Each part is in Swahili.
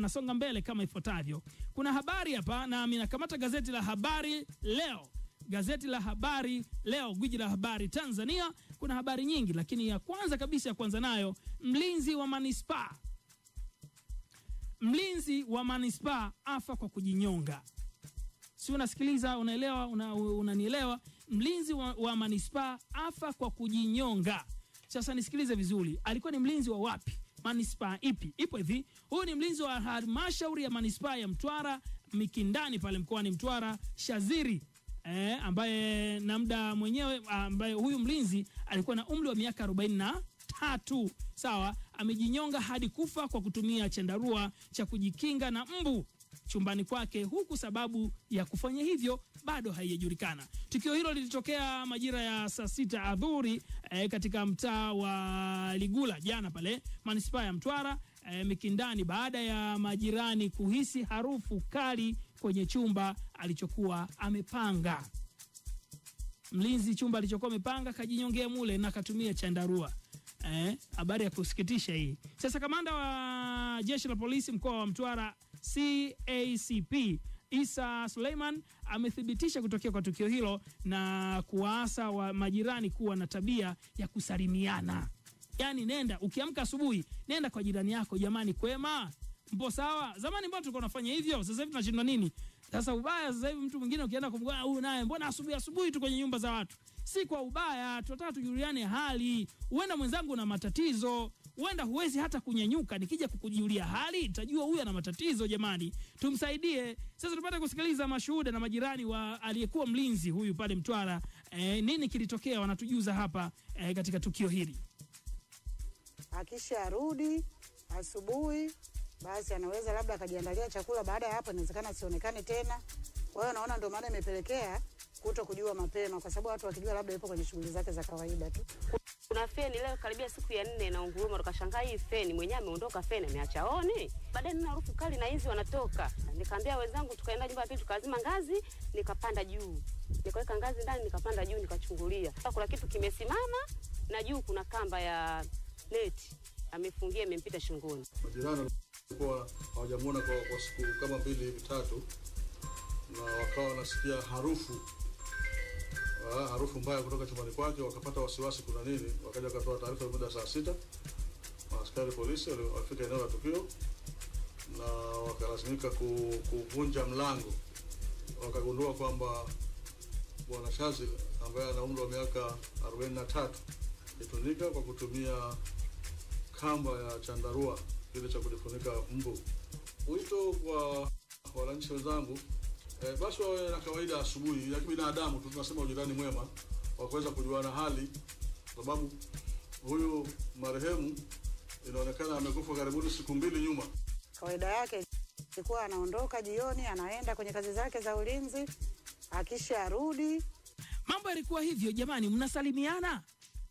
nasonga mbele kama ifuatavyo. Kuna habari hapa na mimi nakamata gazeti la Habari Leo. Gazeti la Habari Leo, gwiji la habari Tanzania. Kuna habari nyingi, lakini ya kwanza kabisa ya kwanza nayo, mlinzi wa manispaa. Mlinzi wa manispaa afa kwa kujinyonga. Si unasikiliza, unaelewa, unanielewa? Mlinzi wa manispaa afa kwa kujinyonga. Sasa nisikilize vizuri. Alikuwa ni mlinzi wa wapi? Manispaa ipi? Ipo hivi. Huyu ni mlinzi wa halmashauri ya manispaa ya Mtwara Mikindani pale mkoani Mtwara, Shaziri. Ambaye na muda mwenyewe, ambaye huyu mlinzi alikuwa na umri wa miaka 43. Sawa, amejinyonga hadi kufa kwa kutumia chandarua cha kujikinga na mbu chumbani kwake, huku sababu ya kufanya hivyo bado haijulikana. Tukio hilo lilitokea majira ya saa 6 adhuhuri katika mtaa wa Ligula jana pale manispaa ya Mtwara Mikindani, baada ya majirani kuhisi harufu kali kwenye chumba alichokuwa amepanga. Mlinzi chumba alichokuwa amepanga kajinyongea mule na katumia chandarua. Habari ya kusikitisha hii. Sasa kamanda wa jeshi la polisi mkoa wa Mtwara CACP Isa Suleiman amethibitisha kutokea kwa tukio hilo na kuwaasa wa majirani kuwa na tabia ya kusalimiana. Yani nenda ukiamka asubuhi, nenda kwa jirani yako, jamani kwema? Mpo sawa? Zamani mbona tulikuwa tunafanya hivyo, sasa hivi tunashindwa nini? Sasa ubaya sasa hivi mtu mwingine ukienda kumgoa huyu naye mbona asubuhi tu kwenye nyumba za watu. Si kwa ubaya, tunataka tujuliane hali. Uenda mwenzangu na matatizo, uenda huwezi hata kunyanyuka, nikija kukujulia hali nitajua huyu ana matatizo, jamani. Tumsaidie. Sasa tupate kusikiliza mashuhuda na majirani wa aliyekuwa mlinzi huyu pale Mtwara. Nini kilitokea, wanatujuza hapa katika tukio hili. Akisha rudi asubuhi, basi anaweza labda akajiandalia chakula, baada ya hapo inawezekana sionekane tena. Kwa hiyo naona ndio maana imepelekea kuto kujua mapema, kwa sababu watu wakijua labda yupo kwenye shughuli zake za kawaida tu. Kuna feni leo karibia siku ya 4 na unguruma, tukashangaa hii feni mwenyewe ameondoka, feni ameacha oni. Baadaye nina harufu kali na hizi wanatoka. Nikamwambia wenzangu, tukaenda nyumba pili, tukazima ngazi, nikapanda juu. Nikaweka ngazi ndani, nikapanda juu, nikachungulia. Kuna kitu kimesimama na juu kuna kamba ya neti amefungia, imempita shingoni. Majirani walikuwa hawajamuona kwa siku kama 2 hivi 3, na wakawa wanasikia harufu mbaya kutoka chumbani kwake, wakapata wasiwasi kuna nini, wakaja wakatoa taarifa muda saa 6. Askari polisi walifika eneo la tukio na wakalazimika kuvunja mlango. Wakagundua kwamba Bwana Shazili ambaye ana umri wa miaka 43 alitunika kwa kutumia kamba ya chandarua kile cha kujifunika mbu. Wito kwa wananchi wenzangu, basi wawe na kawaida asubuhi ya kibinadamu, tunasema ujirani mwema, wakaweza kujuana hali, sababu huyu marehemu inaonekana amekufa karibuni siku 2 nyuma. Kawaida yake ilikuwa anaondoka jioni, anaenda kwenye kazi zake za ulinzi, akisha rudi. Mambo yalikuwa hivyo, jamani, mnasalimiana.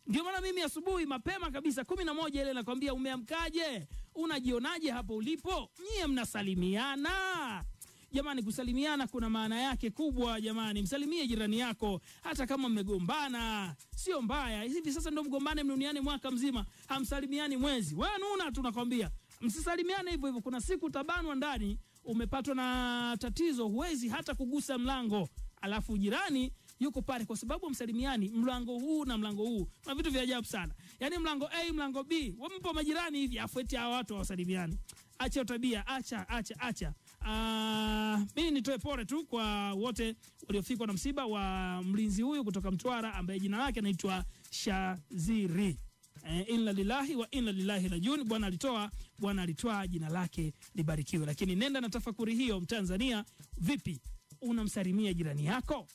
Ndio maana mimi asubuhi mapema kabisa 11 ile nakwambia, umeamkaje? Unajionaje hapo ulipo? Nyie mnasalimiana. Jamani, kusalimiana kuna maana yake kubwa, jamani. Msalimie jirani yako hata kama mmegombana. Sio mbaya. Hivi sasa ndio mgombane mnuniane mwaka mzima, hamsalimiani mwezi. Wewe nuna tunakwambia. Msisalimiane hivyo hivyo. Kuna siku tabanwa ndani, umepatwa na tatizo, huwezi hata kugusa mlango. Alafu jirani yuko pale kwa sababu msalimiani mlango huu na mlango huu. Na vitu vya ajabu sana. Yaani mlango A, mlango B, wampo majirani hivi, afu eti hao watu hawasalimiani. Acha tabia, acha. Mimi nitoe pole tu kwa wote waliofikwa na msiba wa mlinzi huyu kutoka Mtwara ambaye jina lake anaitwa Shaziri. Inna lillahi wa inna ilaihi rajiun. Bwana alitoa, jina lake libarikiwe. Lakini nenda na tafakuri hiyo, Mtanzania, vipi unamsalimia jirani yako?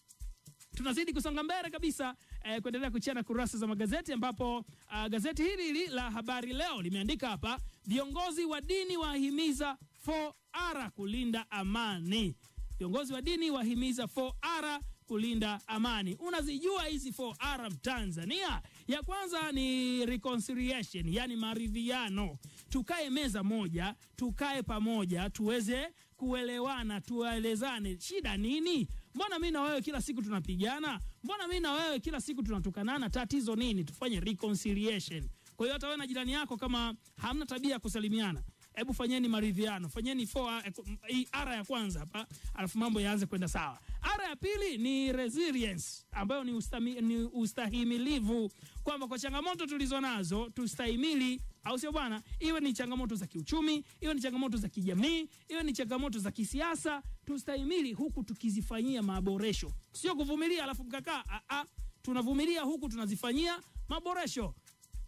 Tunazidi kusonga mbele kabisa, kuendelea kuchana kurasa za magazeti, ambapo gazeti hili la Habari Leo limeandika hapa, viongozi wa dini wahimiza 4R kulinda amani. Viongozi wa dini wahimiza 4R kulinda amani. Unazijua hizi 4R Tanzania? Ya kwanza ni reconciliation, yani maridhiano. Tukae meza moja, tukae pamoja, tuweze kuelewana, tuelezane shida nini? Mbona mimi na wewe kila siku tunapigana? Mbona mimi na wewe kila siku tunatukanana? Tatizo nini? Tufanye reconciliation. Kwa hiyo hata wewe na jirani yako kama hamna tabia ya kusalimiana, hebu fanyeni maridhiano, fanyeni ara ya kwanza hapa, alafu mambo yaanze kwenda sawa. Ara ya pili ni resilience, ambayo ni ustahimilivu, kwamba kwa changamoto tulizo nazo tustahimili, au sio bwana? Iwe ni changamoto za kiuchumi, iwe ni changamoto za kijamii, iwe ni changamoto za kisiasa, tustahimili huku tukizifanyia maboresho. Sio kuvumilia alafu mkakaa, tunavumilia huku tunazifanyia maboresho.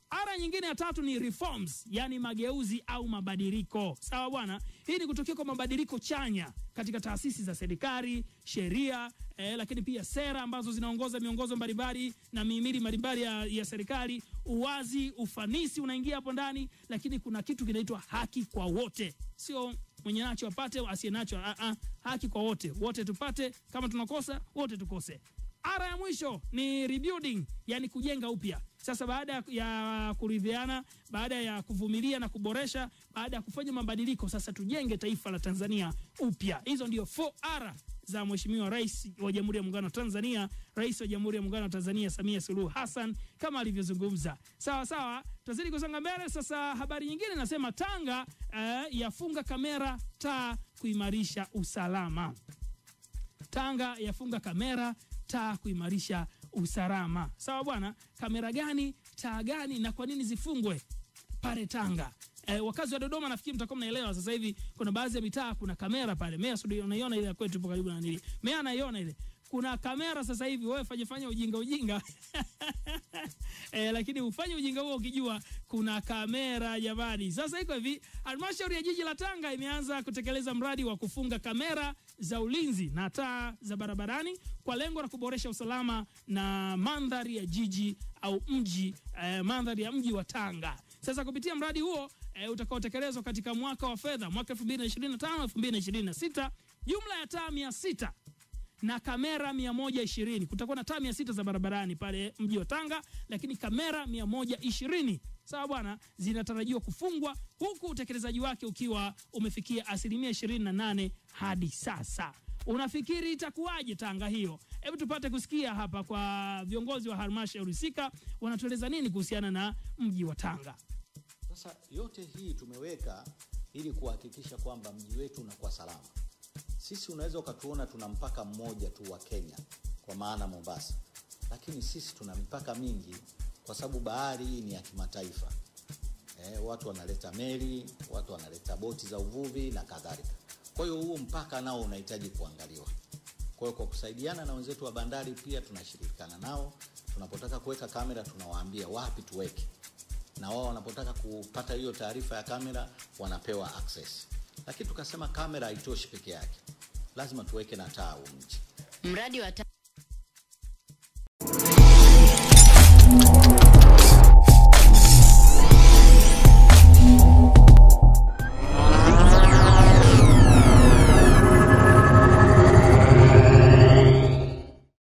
Ara nyingine ya tatu ni reforms, yani mageuzi au mabadiliko. Sawa bwana? Hii ni kutokea kwa mabadiliko chanya katika taasisi za serikali, sheria, lakini pia sera ambazo zinaongoza miongozo mbalimbali na mihimili mbalimbali ya serikali. Uwazi, ufanisi unaingia hapo ndani, lakini kuna kitu kinaitwa haki kwa wote. Sio mwenye nacho apate, asiye nacho, haki kwa wote. Wote tupate, kama tunakosa, wote tukose. Ara ya mwisho ni rebuilding, yani kujenga upya. Sasa baada ya kuridhiana, baada ya kuvumilia na kuboresha, baada ya kufanya mabadiliko, sasa tujenge taifa la Tanzania upya. Hizo ndio 4R za Mheshimiwa Rais wa Jamhuri ya Muungano wa Tanzania, Rais wa Jamhuri ya Muungano wa Tanzania Samia Suluhu Hassan, kama alivyozungumza. Sawa sawa, tuzidi kusonga mbele. Sasa habari nyingine nasema Tanga yafunga kamera taa kuimarisha usalama. Tanga yafunga kamera taa kuimarisha usalama. Sawa bwana, kamera gani, taa gani na kwa nini zifungwe pale Tanga? Wakazi wa Dodoma nafikiri mtakuwa mnaelewa sasa hivi, kuna baadhi ya mitaa kuna kamera pale. Mea studio unaiona ile kwetu hapo karibu na nini. Mea anaiona ile. Kuna kamera sasa hivi, wewe fanya ujinga. Lakini ufanye ujinga huo ukijua kuna kamera jamani. Sasa iko hivi, Halmashauri ya Jiji la Tanga imeanza kutekeleza mradi wa kufunga kamera za ulinzi na taa za barabarani kwa lengo la kuboresha usalama na mandhari ya jiji au mji, mandhari ya mji wa Tanga. Sasa kupitia mradi huo utakaotekelezwa katika mwaka wa fedha mwaka 2025-2026, jumla ya taa 600 na kamera 120. Kutakuwa na taa 600 za barabarani pale mji wa Tanga, lakini kamera 120, sawa bwana, zinatarajiwa kufungwa, huku utekelezaji wake ukiwa umefikia 28% hadi sasa. Unafikiri itakuwaje Tanga hiyo? Hebu tupate kusikia hapa kwa viongozi wa halmashauri husika wanatueleza nini kuhusiana na mji wa Tanga. Sasa yote hii tumeweka ili kuhakikisha kwamba mji wetu unakuwa salama. Sisi unaweza ukatuona tuna mpaka mmoja tu wa Kenya, kwa maana Mombasa. Lakini sisi tuna mipaka mingi kwa sababu bahari hii ni ya kimataifa. Watu wanaleta meli, watu wanaleta boti za uvuvi na kadhalika. Kwa hiyo huo mpaka nao unahitaji kuangaliwa. Kwa hiyo kwa kusaidiana na wenzetu wa bandari pia tunashirikiana nao. Tunapotaka kuweka kamera tunawaambia wapi tuweke. Na wao wanapotaka kupata hiyo taarifa ya kamera wanapewa access. Lakini tukasema kamera haitoshi peke yake. Lazima tuweke na taa mji. Mradi wa